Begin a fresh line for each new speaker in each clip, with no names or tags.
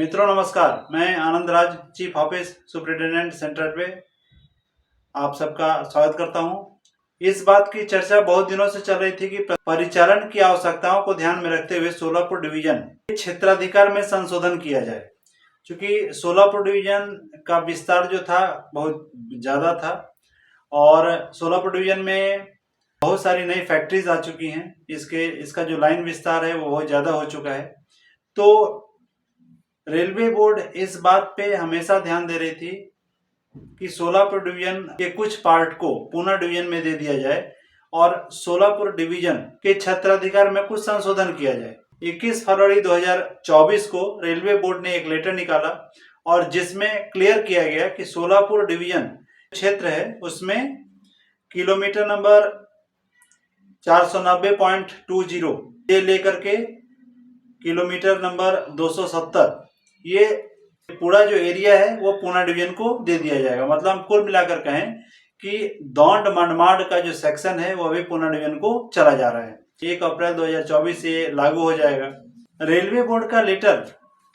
मित्रों नमस्कार, मैं Anand Raj chief office superintendent central पे आप सबका स्वागत करता हूं। इस बात की चर्चा बहुत दिनों से चल रही थी कि परिचालन की आवश्यकताओं को ध्यान में रखते हुए सोलापुर डिवीजन के क्षेत्राधिकार में संशोधन किया जाए। क्योंकि सोलापुर डिवीजन का विस्तार जो था बहुत ज़्यादा था और सोलापुर डिवीजन में बहुत सारी नई फैक्ट्रीज आ चुकी हैं। इसका जो लाइन विस्तार है वो बहुत ज़्यादा हो चुका है। तो रेलवे बोर्ड इस बात पे हमेशा ध्यान दे रही थी कि सोलापुर डिवीजन के कुछ पार्ट को पूना डिवीजन में दे दिया जाए और सोलापुर डिवीजन के क्षेत्राधिकार में कुछ संशोधन किया जाए। 21 फरवरी 2024 को रेलवे बोर्ड ने एक लेटर निकाला और जिसमें क्लियर किया गया कि सोलापुर डिवीजन क्षेत्र है उसमें किलोमीटर नंबर 490.20 से लेकर के किलोमीटर नंबर 270 ये पूरा जो एरिया है वो पूना डिवीजन को दे दिया जाएगा। मतलब हम कुल मिलाकर कहें कि दौंड मनमाड़ का जो सेक्शन है वो अभी पूना डिवीजन को चला जा रहा है। 1 अप्रैल 2024 से लागू हो जाएगा। रेलवे बोर्ड का लेटर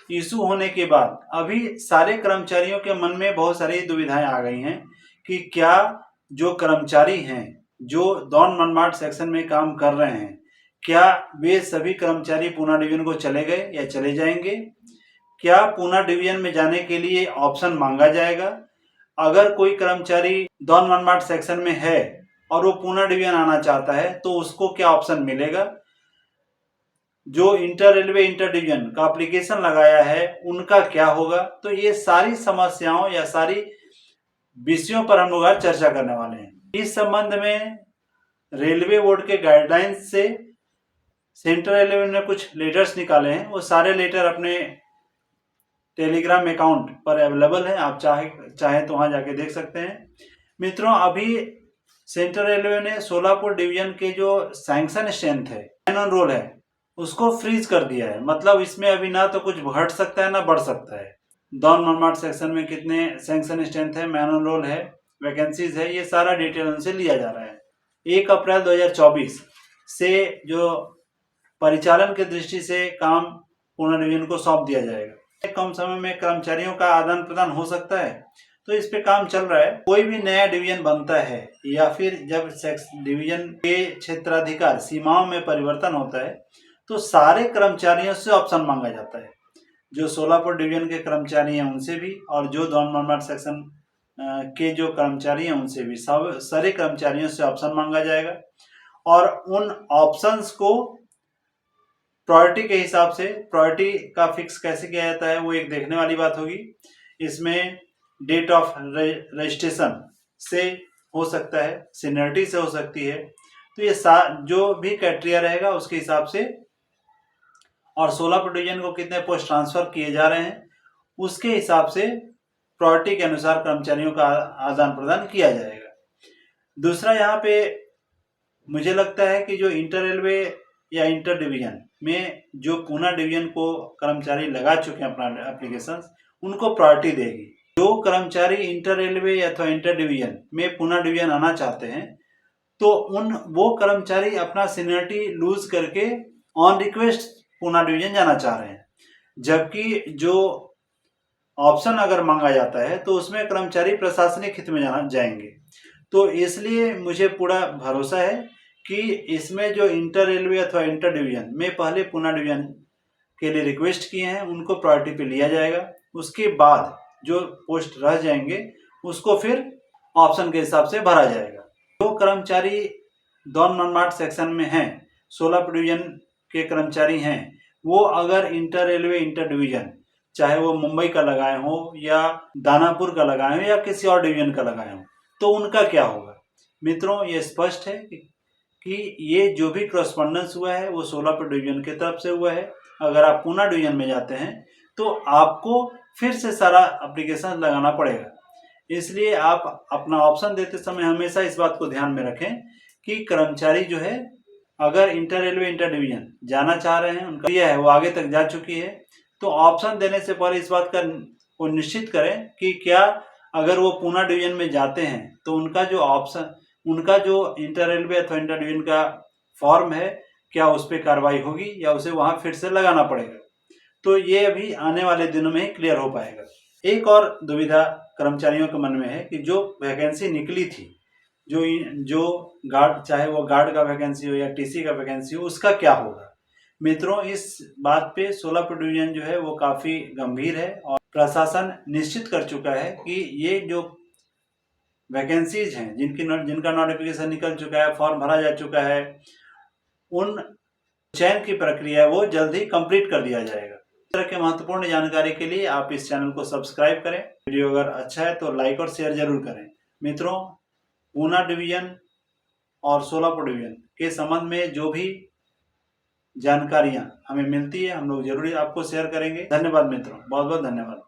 इशू होने के बाद अभी सारे कर्मचारियों के मन में बहुत सारी दुविधाएं आ गई हैं कि क्या जो कर्मचारी हैं जो दौंड मनमाड़ सेक्शन में काम कर रहे हैं क्या वे सभी कर्मचारी पूना डिवीजन को चले गए या चले जाएंगे। क्या पूना डिवीजन में जाने के लिए ऑप्शन मांगा जाएगा। अगर कोई कर्मचारी दौंड मनमाड़ सेक्शन में है और वो पूना डिवीजन आना चाहता है तो उसको क्या ऑप्शन मिलेगा। जो इंटर रेलवे इंटर डिवीजन का एप्लीकेशन लगाया है उनका क्या होगा। तो ये सारी समस्याओं या सारी विषयों पर हम लोग आज चर्चा करने वाले हैं। इस संबंध में रेलवे बोर्ड के गाइडलाइंस से सेंट्रल रेलवे ने कुछ लेटर्स निकाले हैं। वो सारे लेटर अपने टेलीग्राम अकाउंट पर अवेलेबल है, आप चाहे तो वहां जाके देख सकते हैं। मित्रों अभी सेंट्रल रेलवे ने सोलापुर डिवीजन के जो सैंक्शन स्ट्रेंथ है मैन रोल है उसको फ्रीज कर दिया है। मतलब इसमें अभी ना तो कुछ घट सकता है ना बढ़ सकता है। दौंड मनमाड़ सेक्शन में कितने सैंक्शन स्ट्रेंथ है, मैन रोल है, वैकेंसीज है, ये सारा डिटेल उनसे लिया जा रहा है। 1 अप्रैल 2024 से जो परिचालन की दृष्टि से काम पूना डिवीजन को सौंप दिया जाएगा। कम समय में कर्मचारियों का आदान प्रदान हो सकता है तो इस पे काम चल रहा है। कोई भी नया डिवीजन बनता है या फिर जब डिवीजन के क्षेत्राधिकार सीमाओं में परिवर्तन होता है तो सारे कर्मचारियों से ऑप्शन मांगा जाता है। जो सोलापुर डिवीजन के कर्मचारी हैं उनसे भी और जो दौंड मनमाड़ सेक्शन के जो कर्मचारी हैं उनसे भी सारे कर्मचारियों से ऑप्शन मांगा जाएगा और उन ऑप्शंस को प्रायोरिटी के हिसाब से प्रायोरिटी का फिक्स कैसे किया जाता है वो एक देखने वाली बात होगी। इसमें डेट ऑफ रजिस्ट्रेशन से हो सकता है, सीनियरिटी से हो सकती है। तो ये जो भी क्राइटेरिया रहेगा उसके हिसाब से और सोलापुर डिवीजन को कितने पोस्ट ट्रांसफर किए जा रहे हैं उसके हिसाब से प्रायोरिटी के अनुसार कर्मचारियों का आदान प्रदान किया जाएगा। दूसरा यहाँ पे मुझे लगता है कि जो इंटर रेलवे या इंटर डिवीजन में जो पूना डिवीजन को कर्मचारी लगा चुके हैं अपना एप्लीकेशन उनको प्रायोरिटी देगी। जो कर्मचारी इंटर रेलवे अथवा इंटर डिवीजन में पूना डिवीजन आना चाहते हैं तो वो कर्मचारी अपना सीनियरिटी लूज करके ऑन रिक्वेस्ट पूना डिवीजन जाना चाह रहे हैं। जबकि जो ऑप्शन अगर मांगा जाता है तो उसमें कर्मचारी प्रशासनिक हित में जाएंगे। तो इसलिए मुझे पूरा भरोसा है कि इसमें जो इंटर रेलवे अथवा इंटर डिवीजन में पहले पूना डिवीजन के लिए रिक्वेस्ट किए हैं उनको प्रायोरिटी पे लिया जाएगा। उसके बाद जो पोस्ट रह जाएंगे उसको फिर ऑप्शन के हिसाब से भरा जाएगा। जो कर्मचारी दौंड मनमाड़ सेक्शन में हैं, सोलापुर डिवीजन के कर्मचारी हैं, वो अगर इंटर रेलवे इंटर डिवीजन चाहे वो मुंबई का लगाए हो या दानापुर का लगाए हो या किसी और डिवीजन का लगाए हो तो उनका क्या होगा। मित्रों ये स्पष्ट है कि ये जो भी करस्पॉन्डेंस हुआ है वो सोलापुर डिवीजन की तरफ से हुआ है। अगर आप पूना डिवीजन में जाते हैं तो आपको फिर से सारा एप्लीकेशन लगाना पड़ेगा। इसलिए आप अपना ऑप्शन देते समय हमेशा इस बात को ध्यान में रखें कि कर्मचारी जो है अगर इंटर रेलवे इंटर डिवीजन जाना चाह रहे हैं, उनका यह है वो आगे तक जा चुकी है, तो ऑप्शन देने से पहले इस बात को निश्चित करें कि क्या अगर वो पूना डिवीजन में जाते हैं तो उनका जो इंटर रेलवे अथवा इंटर डिवीजन का फॉर्म है क्या उस पर कार्रवाई होगी या उसे वहां फिर से लगाना पड़ेगा। तो ये अभी आने वाले दिनों में ही क्लियर हो पाएगा। एक और दुविधा कर्मचारियों के मन में है कि जो वैकेंसी निकली थी, जो गार्ड, चाहे वो गार्ड का वैकेंसी हो या टीसी का वैकेंसी हो, उसका क्या होगा। मित्रों, इस बात पे सोलापुर डिवीजन जो है वो काफी गंभीर है और प्रशासन निश्चित कर चुका है कि ये जो वैकेंसीज हैं, जिनका नोटिफिकेशन निकल चुका है, फॉर्म भरा जा चुका है, उन चयन की प्रक्रिया वो जल्द ही कंप्लीट कर दिया जाएगा। इस तरह के महत्वपूर्ण जानकारी के लिए आप इस चैनल को सब्सक्राइब करें। वीडियो अगर अच्छा है तो लाइक और शेयर जरूर करें। मित्रों, ऊना डिवीजन और सोलापुर डिवीजन के संबंध में जो भी जानकारियां हमें मिलती है, हम लोग जरूर आपको शेयर करेंगे। धन्यवाद मित्रों, बहुत बहुत धन्यवाद।